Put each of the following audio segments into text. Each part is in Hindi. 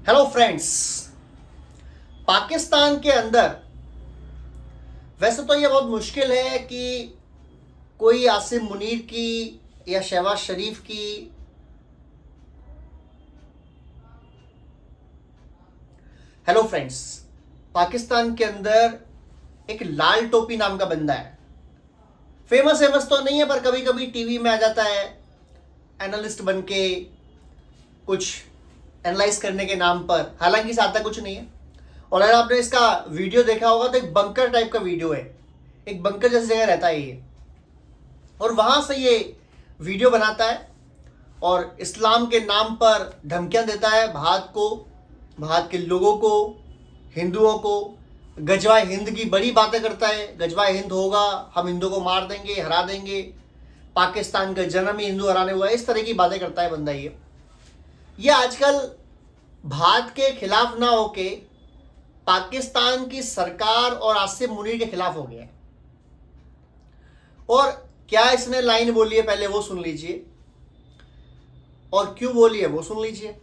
Hello friends. पाकिस्तान के अंदर वैसे तो ये बहुत मुश्किल है कि कोई आसिम मुनीर की या शहबाज शरीफ की हेलो फ्रेंड्स, पाकिस्तान के अंदर एक लाल टोपी नाम का बंदा है। फेमस तो नहीं है, पर कभी कभी टीवी में आ जाता है एनालिस्ट बन के, कुछ एनालाइज करने के नाम पर। हालांकि इसे आता कुछ नहीं है। और अगर आपने इसका वीडियो देखा होगा तो एक बंकर टाइप का वीडियो है, एक बंकर जैसी जगह रहता है ये, और वहां से ये वीडियो बनाता है और इस्लाम के नाम पर धमकियां देता है भारत को, भारत के लोगों को, हिंदुओं को। गजवाए हिंद की बड़ी बातें करता है, गजवाए हिंद होगा, हम हिंदुओं को मार देंगे, हरा देंगे, पाकिस्तान का जन्म ही हिंदू हराने हुआ है। इस तरह की बातें करता है बंदा ये आजकल भारत के खिलाफ ना होके पाकिस्तान की सरकार और आसिम मुनीर के खिलाफ हो गया है। और क्या इसने लाइन बोली है पहले वो सुन लीजिए, और क्यों बोली है वो सुन लीजिए।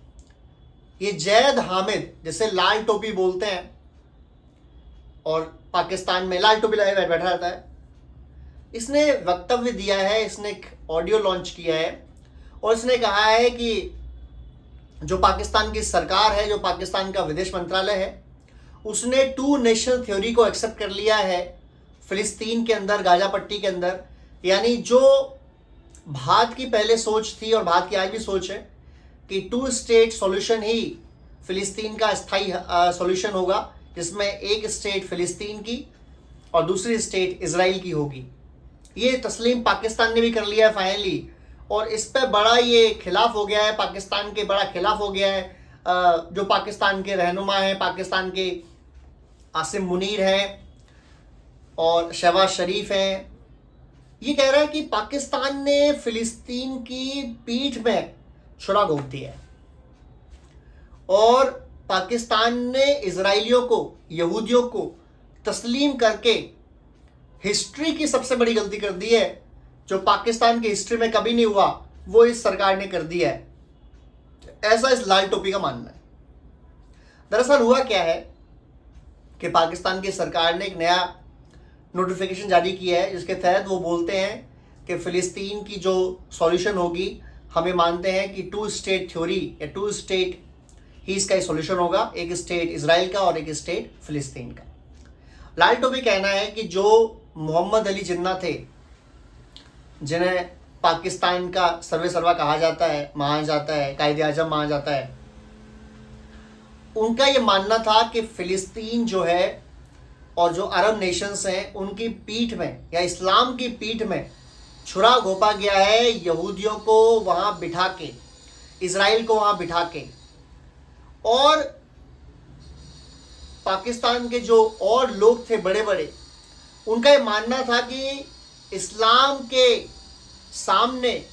ये जैद हामिद, जिसे लाल टोपी बोलते हैं और पाकिस्तान में लाल टोपी लगाए बैठा रहता है, इसने वक्तव्य दिया है, इसने एक ऑडियो लॉन्च किया है और इसने कहा है कि जो पाकिस्तान की सरकार है, जो पाकिस्तान का विदेश मंत्रालय है, उसने टू नेशन थ्योरी को एक्सेप्ट कर लिया है फिलिस्तीन के अंदर, गाजा पट्टी के अंदर। यानी जो भारत की पहले सोच थी और भारत की आज भी सोच है कि टू स्टेट सॉल्यूशन ही फिलिस्तीन का स्थायी सॉल्यूशन होगा, जिसमें एक स्टेट फिलिस्तीन की और दूसरी स्टेट इजराइल की होगी। ये तस्लीम पाकिस्तान ने भी कर लिया है फाइनली, और इस पर बड़ा ये खिलाफ हो गया है, पाकिस्तान के बड़ा खिलाफ हो गया है। जो पाकिस्तान के रहनुमा हैं, पाकिस्तान के आसिम मुनीर हैं और शहबाज शरीफ हैं, ये कह रहा है कि पाकिस्तान ने फिलिस्तीन की पीठ में छुरा घोंप दिया है और पाकिस्तान ने इजराइलियों को, यहूदियों को तस्लीम करके हिस्ट्री की सबसे बड़ी गलती कर दी है, जो पाकिस्तान की हिस्ट्री में कभी नहीं हुआ, वो इस सरकार ने कर दिया है। ऐसा इस लाल टोपी का मानना है। दरअसल हुआ क्या है कि पाकिस्तान की सरकार ने एक नया नोटिफिकेशन जारी किया है, जिसके तहत वो बोलते हैं कि फिलिस्तीन की जो सॉल्यूशन होगी, हमें मानते हैं कि टू स्टेट थ्योरी या टू स्टेट ही इसका सॉल्यूशन होगा, एक स्टेट इजराइल का और एक स्टेट फिलिस्तीन का। लाल टोपी कहना है कि जो मोहम्मद अली जिन्ना थे, जिन्हें पाकिस्तान का सर्वे सर्वा कहा जाता है, माना जाता है, कायदे आजम माना जाता है, उनका ये मानना था कि फिलिस्तीन जो है और जो अरब नेशंस हैं, उनकी पीठ में या इस्लाम की पीठ में छुरा घोंपा गया है, यहूदियों को वहाँ बिठा के, इजराइल को वहाँ बिठा के। और पाकिस्तान के जो और लोग थे बड़े बड़े, उनका ये मानना था कि इस्लाम के सामने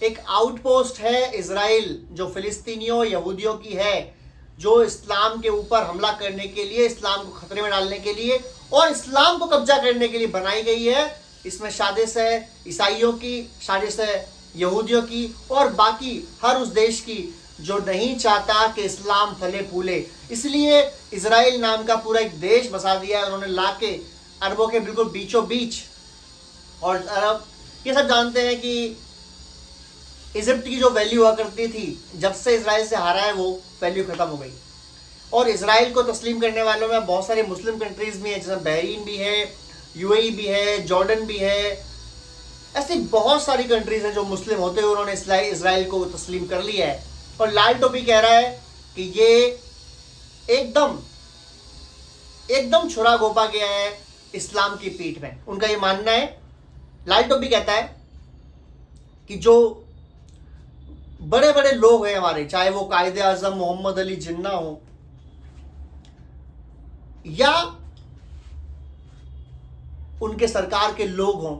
एक आउटपोस्ट है इजराइल, जो फिलिस्तीनियों यहूदियों की है, जो इस्लाम के ऊपर हमला करने के लिए, इस्लाम को खतरे में डालने के लिए और इस्लाम को कब्जा करने के लिए बनाई गई है। इसमें साजिश है ईसाइयों की, साजिश है यहूदियों की और बाकी हर उस देश की जो नहीं चाहता कि इस्लाम फले फूले। इसलिए इजराइल नाम का पूरा एक देश बसा दिया है उन्होंने लाके, अरबों के बिल्कुल बीचों बीच। और अरब ये सब जानते हैं कि इजिप्ट की जो वैल्यू हुआ करती थी, जब से इजराइल से हारा है वो वैल्यू खत्म हो गई। और इजराइल को तस्लीम करने वालों में बहुत सारे मुस्लिम कंट्रीज भी हैं, जैसे बहरीन भी है, यूएई भी है, जॉर्डन भी है। ऐसी बहुत सारी कंट्रीज हैं जो मुस्लिम होते हुए उन्होंने इजराइल को तस्लीम कर लिया है। और लाल टोपी कह रहा है कि ये एकदम एकदम छुरा घोंपा गया है इस्लाम की पीठ में, उनका ये मानना है। लाल टोपी कहता है कि जो बड़े बड़े लोग हैं हमारे, चाहे वो कायदे आजम मोहम्मद अली जिन्ना हो या उनके सरकार के लोग हों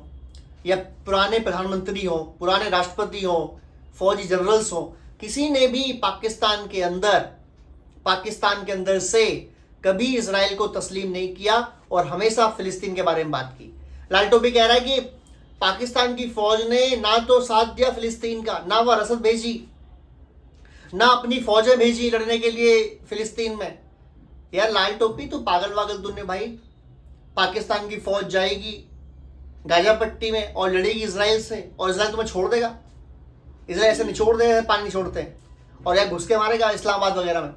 या पुराने प्रधानमंत्री हों, पुराने राष्ट्रपति हों, फौजी जनरल्स हों, किसी ने भी पाकिस्तान के अंदर से कभी इजराइल को तस्लीम नहीं किया और हमेशा फिलिस्तीन के बारे में बात की। लाल टोपी कह रहा है कि पाकिस्तान की फौज ने ना तो साथ दिया फिलिस्तीन का, ना वह रसद भेजी, ना अपनी फौजें भेजी लड़ने के लिए फिलिस्तीन में। यार लाल टोपी तो पागल वागल तूने भाई। पाकिस्तान की फौज जाएगी गाजा पट्टी में और लड़ेगी इसराइल से, और इसराइल तुम्हें छोड़ देगा? इसराइल ऐसे निचोड़ देगा, पानी नहीं छोड़ते हैं, और यार घुस के मारेगा इस्लामाबाद वगैरह में।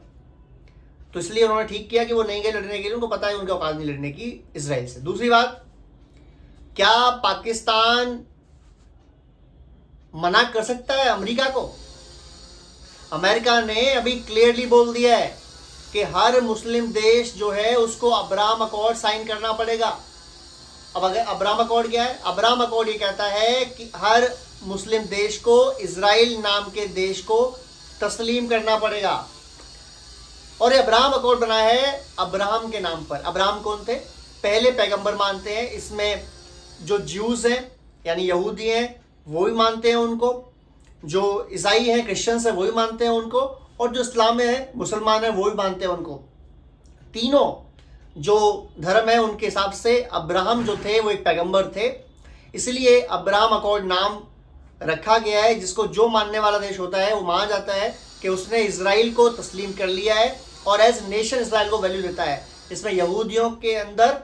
तो इसलिए उन्होंने ठीक किया कि वो नहीं गए लड़ने के लिए, उनको पता है उनके औकात नहीं लड़ने की इसराइल से। दूसरी बात, क्या पाकिस्तान मना कर सकता है अमेरिका को? अमेरिका ने अभी क्लियरली बोल दिया है कि हर मुस्लिम देश जो है उसको अब्राहम अकॉर्ड साइन करना पड़ेगा। अब अगर अब्राहम अकॉर्ड क्या है? अब्राहम अकॉर्ड ये कहता है कि हर मुस्लिम देश को इजराइल नाम के देश को तस्लीम करना पड़ेगा। और ये अब्राहम अकॉर्ड बना है अब्राहम के नाम पर। अब्राहम कौन थे? पहले पैगंबर मानते हैं। इसमें जो ज्यूज हैं यानी यहूदी हैं वो भी मानते हैं उनको, जो ईसाई हैं क्रिश्चियंस हैं वो भी मानते हैं उनको, और जो इस्लाम में है मुसलमान हैं वो भी मानते हैं उनको। तीनों जो धर्म है उनके हिसाब से अब्राहम जो थे वो एक पैगंबर थे, इसलिए अब्राहम अकॉर्ड नाम रखा गया है, जिसको जो मानने वाला देश होता है वो माना जाता है कि उसने इजराइल को तस्लीम कर लिया है और एज नेशन इसराइल को वैल्यू देता है। इसमें यहूदियों के अंदर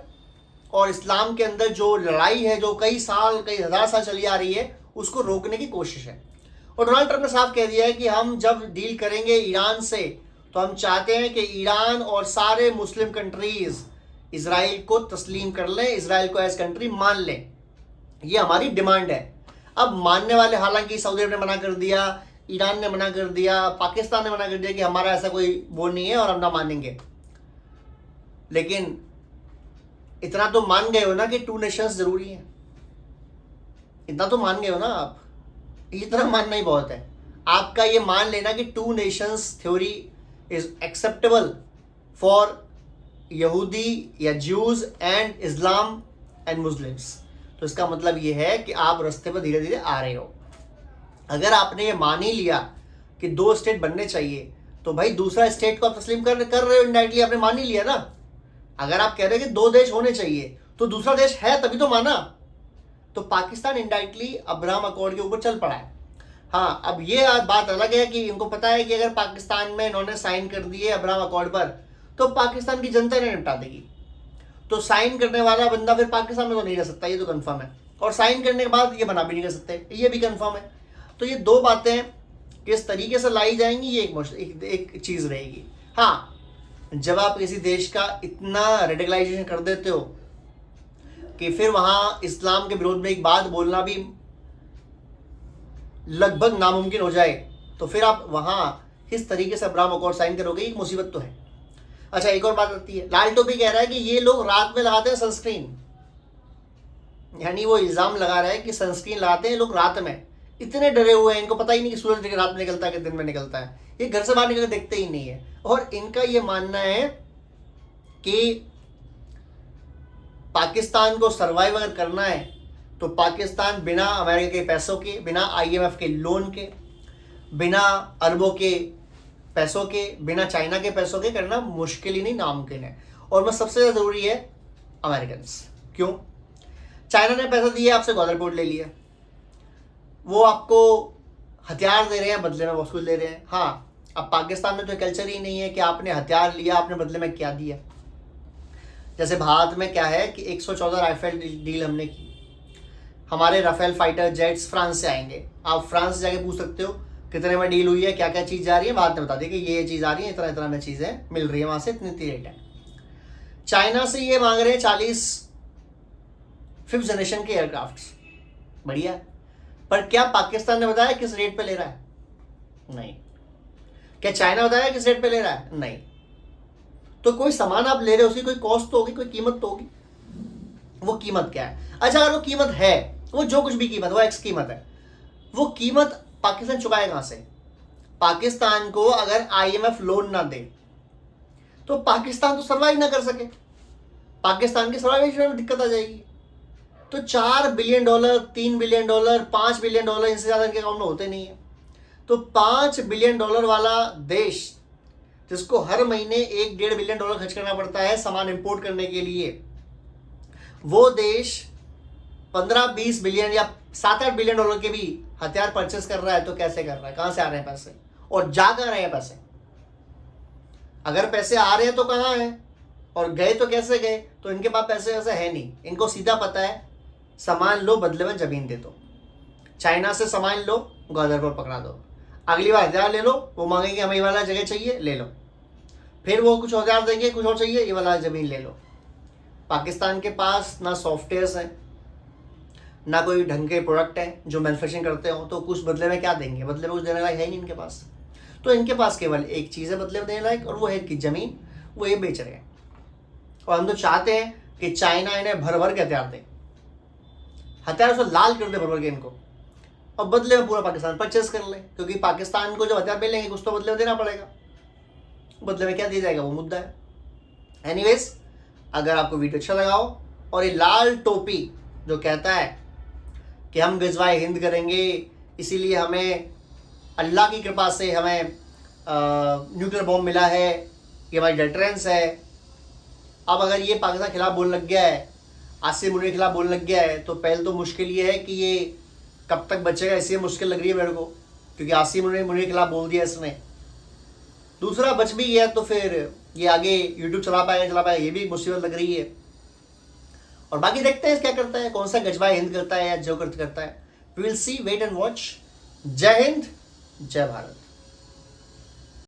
और इस्लाम के अंदर जो लड़ाई है, जो कई साल कई हज़ार साल चली आ रही है, उसको रोकने की कोशिश है। और डोनाल्ड ट्रंप ने साफ कह दिया है कि हम जब डील करेंगे ईरान से तो हम चाहते हैं कि ईरान और सारे मुस्लिम कंट्रीज इसराइल को तस्लीम कर लें, इसराइल को एज कंट्री मान लें। ये हमारी डिमांड है। अब मानने वाले, हालांकि सऊदी अरब ने मना कर दिया, ईरान ने मना कर दिया, पाकिस्तान ने मना कर दिया कि हमारा ऐसा कोई वो नहीं है और हम ना मानेंगे, लेकिन इतना तो मान गए हो ना कि 2 नेशंस जरूरी है। इतना तो मान गए हो ना आप, इतना मानना ही बहुत है। आपका ये मान लेना कि 2 Nations theory is acceptable for यहूदी या Jews and Islam and Muslims, तो इसका मतलब ये है कि आप रास्ते पर धीरे धीरे आ रहे हो। अगर आपने ये मान ही लिया कि 2 स्टेट बनने चाहिए, तो भाई दूसरा स्टेट को आप तस्लीम कर रहे हो इनडायरेक्टली, आपने मान ही लिया ना। अगर आप कह रहे हो कि 2 देश होने चाहिए तो दूसरा देश है तभी तो माना। तो पाकिस्तान इनडायरेक्टली अब्राहम अकॉर्ड के ऊपर चल पड़ा है। हाँ, अब ये बात अलग है कि इनको पता है कि अगर पाकिस्तान में इन्होंने साइन कर दिए अब्राहम अकॉर्ड पर तो पाकिस्तान की जनता ने निपटा देगी। तो साइन करने वाला बंदा फिर पाकिस्तान में तो नहीं रह सकता, ये तो कंफर्म है, और साइन करने के बाद ये बना भी नहीं कर सकते, ये भी कंफर्म है। तो ये 2 बातें किस तरीके से लाई जाएंगी ये एक चीज़ रहेगी। हाँ, जब आप किसी देश का इतना रेडिकलाइजेशन कर देते हो कि फिर वहाँ इस्लाम के विरोध में एक बात बोलना भी लगभग नामुमकिन हो जाए, तो फिर आप वहाँ किस तरीके से अब्राहम अकॉर्ड साइन करोगे, एक मुसीबत तो है। अच्छा, एक और बात आती है, लाल टोपी कह रहा है कि ये लोग रात में लगाते हैं सनस्क्रीन, यानी वो इल्ज़ाम लगा रहा है कि सनस्क्रीन लगाते हैं लोग रात में। इतने डरे हुए हैं, इनको पता ही नहीं कि सूरज रात में निकलता है कि दिन में निकलता है, ये घर से बाहर निकल देखते ही नहीं है। और इनका ये मानना है कि पाकिस्तान को सर्वाइव अगर करना है तो पाकिस्तान बिना अमेरिका के पैसों के, बिना IMF के लोन के, बिना अरबों के पैसों के, बिना चाइना के पैसों के करना मुश्किल ही नहीं नामुमकिन है। और मैं सबसे ज़्यादा ज़रूरी है अमेरिकन। क्यों? चाइना ने पैसा दिया, आपसे ग्वादर पोर्ट ले लिया, वो आपको हथियार दे रहे हैं, बदले में बहुत कुछ ले रहे हैं। हाँ, अब पाकिस्तान में तो कल्चर ही नहीं है कि आपने हथियार लिया, आपने बदले में क्या दिया। जैसे भारत में क्या है कि 114 राइफल डील हमने की, हमारे राफेल फाइटर जेट्स फ्रांस से आएंगे। आप फ्रांस से जाके पूछ सकते हो कितने में डील हुई है, क्या क्या चीज़ जा रही है, बाद में बता दें कि ये चीज़ आ रही है, इतना इतना में चीज़ें मिल रही है, वहाँ से इतनी रेट है। चाइना से ये मांग रहे हैं 40 5th जनरेशन के एयरक्राफ्ट, बढ़िया। पर क्या पाकिस्तान ने बताया किस रेट पे ले रहा है? नहीं। क्या चाइना बताया किस रेट पे ले रहा है? नहीं। तो कोई सामान आप ले रहे हो, उसकी कोई कॉस्ट तो होगी, कोई कीमत तो होगी। वो कीमत क्या है? अच्छा, अगर वो कीमत है, वो जो कुछ भी कीमत, वो एक्स कीमत है, वो कीमत पाकिस्तान चुकाए कहाँ से? पाकिस्तान को अगर IMF लोन ना दे तो पाकिस्तान तो सर्वाइव ना कर सके, पाकिस्तान की सर्वाइवेशन में दिक्कत आ जाएगी। तो $4 बिलियन, $3 बिलियन, $5 बिलियन, इनसे ज़्यादा इनके अकाउंट में होते नहीं है। तो $5 बिलियन वाला देश जिसको हर महीने $1-1.5 बिलियन खर्च करना पड़ता है सामान इंपोर्ट करने के लिए, वो देश 15-20 बिलियन या $7-8 बिलियन के भी हथियार परचेस कर रहा है, तो कैसे कर रहा है? कहाँ से आ रहे हैं पैसे? और जा कहाँ रहे हैं पैसे? अगर पैसे आ रहे हैं तो कहाँ हैं, और गए तो कैसे गए? तो इनके पास पैसे वैसे है नहीं। इनको सीधा पता है सामान लो बदले में ज़मीन दे दो। चाइना से सामान लो, ग्वादर पर पकड़ा दो। अगली बार हथियार ले लो, वो मांगेंगे हमें ये वाला जगह चाहिए, ले लो। फिर वो कुछ हथियार देंगे, कुछ और चाहिए, ये वाला ज़मीन ले लो। पाकिस्तान के पास ना सॉफ्टवेयर्स हैं, ना कोई ढंग के प्रोडक्ट हैं जो मैन्युफैक्चरिंग करते हो, तो कुछ बदले में क्या देंगे? बदले में कुछ देने लायक है ही नहीं इनके पास। तो इनके पास केवल एक चीज़ है बदले में देने लायक, और वो है कि ज़मीन। वो ये बेच रहे हैं। और हम तो चाहते हैं कि चाइना इन्हें भर भर के हथियार दे, हथियार से लाल कर दे भर भर के इनको, और बदले में पूरा पाकिस्तान परचेस कर ले। क्योंकि पाकिस्तान को जब हथियार मिलेंगे कुछ तो बदले में देना पड़ेगा। बदले में क्या दिया जाएगा वो मुद्दा है। एनीवेज, अगर आपको वीडियो अच्छा लगा हो, और ये लाल टोपी जो कहता है कि हम गजवाए हिंद करेंगे, इसीलिए हमें अल्लाह की कृपा से हमें न्यूक्लियर बॉम्ब मिला है, ये हमारी डेटरेंस है। अब अगर ये पाकिस्तान के खिलाफ बोलने लग गया है, आसिम मुनीर के खिलाफ बोलने लग गया है, तो पहले तो मुश्किल ये है कि ये कब तक बचेगा, इसलिए मुश्किल लग रही है मेरे को, क्योंकि आसिम मुनीर के खिलाफ बोल दिया इसने। दूसरा, बच भी गया तो फिर ये आगे यूट्यूब चला पाएगा, ये भी मुसीबत लग रही है। और बाकी देखते हैं क्या करता है, कौन सा गजवाए हिंद करता है या जो करता है। We will see, wait and watch. जय हिंद, जय भारत।